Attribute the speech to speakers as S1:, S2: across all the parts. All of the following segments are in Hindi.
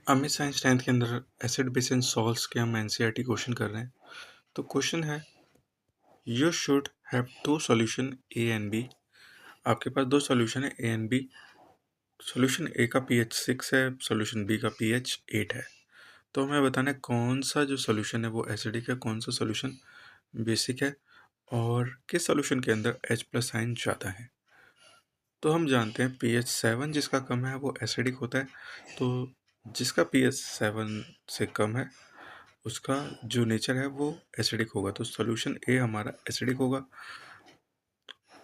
S1: अमित साइंस 10th के अंदर एसिड बेस एंड सॉल्ट्स के हम एनसीईआरटी क्वेश्चन कर रहे हैं। तो क्वेश्चन है, you should have two solution A and B. आपके पास दो सॉल्यूशन है A and B. Solution A का पीएच 6 है, सॉल्यूशन बी का पीएच 8 है। तो हमें बताना है कौन सा जो सॉल्यूशन है वो एसिडिक है, कौन सा सॉल्यूशन बेसिक है, और किस सॉल्यूशन के अंदर H प्लस साइन ज़्यादा है। तो हम जानते हैं पीएच 7 जिसका कम है वो एसिडिक होता है। तो जिसका पीएच 7 से कम है उसका जो नेचर है वो एसिडिक होगा। तो सॉल्यूशन ए हमारा एसिडिक होगा।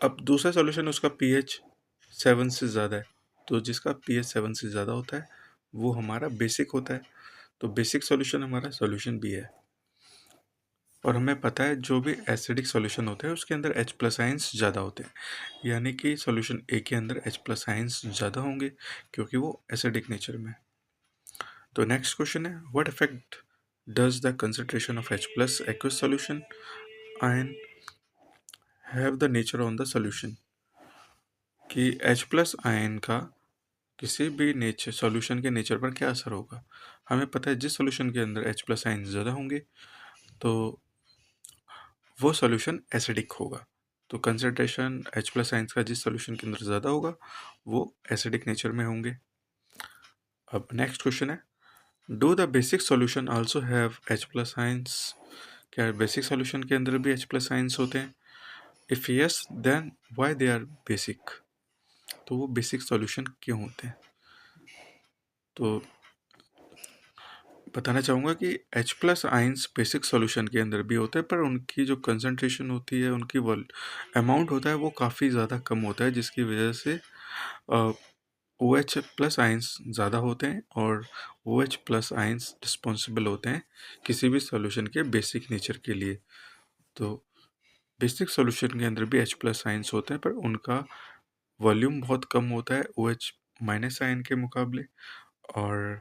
S1: अब दूसरा सॉल्यूशन उसका पीएच 7 से ज़्यादा है, तो जिसका पीएच 7 से ज़्यादा होता है वो हमारा बेसिक होता है। तो बेसिक सॉल्यूशन हमारा सॉल्यूशन बी है। और हमें पता है जो भी एसिडिक सॉल्यूशन होते हैं उसके अंदर H प्लस आइंस ज़्यादा होते हैं, यानी कि सॉल्यूशन ए के अंदर H प्लस आइंस ज़्यादा होंगे क्योंकि वो एसिडिक नेचर में है। तो नेक्स्ट क्वेश्चन है, what effect does the concentration of H plus aqueous solution ion have the nature on the solution. कि H प्लस आयन का किसी भी नेचर सॉल्यूशन के नेचर पर क्या असर होगा। हमें पता है जिस सॉल्यूशन के अंदर H प्लस आयन ज़्यादा होंगे तो वो सॉल्यूशन एसिडिक होगा। तो कंसंट्रेशन H प्लस आयन्स का जिस सॉल्यूशन के अंदर ज़्यादा होगा वो एसिडिक नेचर में होंगे। अब नेक्स्ट क्वेश्चन है, do the basic solution also have H plus ions. क्या बेसिक सॉल्यूशन के अंदर भी H प्लस आयन्स होते हैं? If yes then why they are basic. तो वो बेसिक सॉल्यूशन क्यों होते हैं? तो बताना चाहूँगा कि H plus ions basic solution के अंदर भी होते हैं, पर उनकी जो कंसंट्रेशन होती है, उनकी अमाउंट होता है वो काफ़ी ज़्यादा कम होता है, जिसकी वजह से ओ एच प्लस आयन्स ज़्यादा होते हैं और O H plus ions responsible होते हैं किसी भी सॉल्यूशन के बेसिक नेचर के लिए। तो बेसिक सॉल्यूशन के अंदर भी H प्लस आयन्स होते हैं, पर उनका वॉल्यूम बहुत कम होता है ओ एच माइनस आयन के मुकाबले। और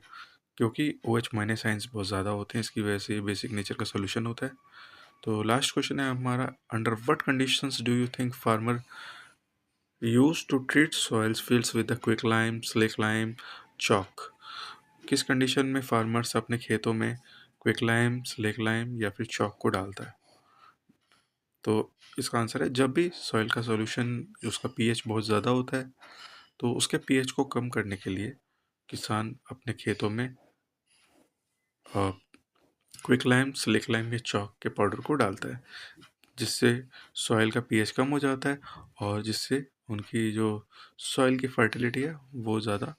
S1: क्योंकि ओ एच माइनस आयन्स बहुत ज़्यादा होते हैं इसकी वजह से बेसिक नेचर का सोल्यूशन होता है। तो लास्ट क्वेश्चन है हमारा, under what conditions do you think farmer use to treat soils fields with the quick lime, slick lime, chalk. किस कंडीशन में फार्मर्स अपने खेतों में क्विक लाइम, स्लिक लाइम या फिर चॉक को डालता है? तो इसका आंसर है जब भी सॉइल का सॉल्यूशन उसका पीएच बहुत ज़्यादा होता है तो उसके पीएच को कम करने के लिए किसान अपने खेतों में क्विक लाइम, स्लिक लाइम या चॉक के पाउडर को डालता है, जिससे सॉइल का पीएच कम हो जाता है और जिससे उनकी जो सॉइल की फर्टिलिटी है वो ज़्यादा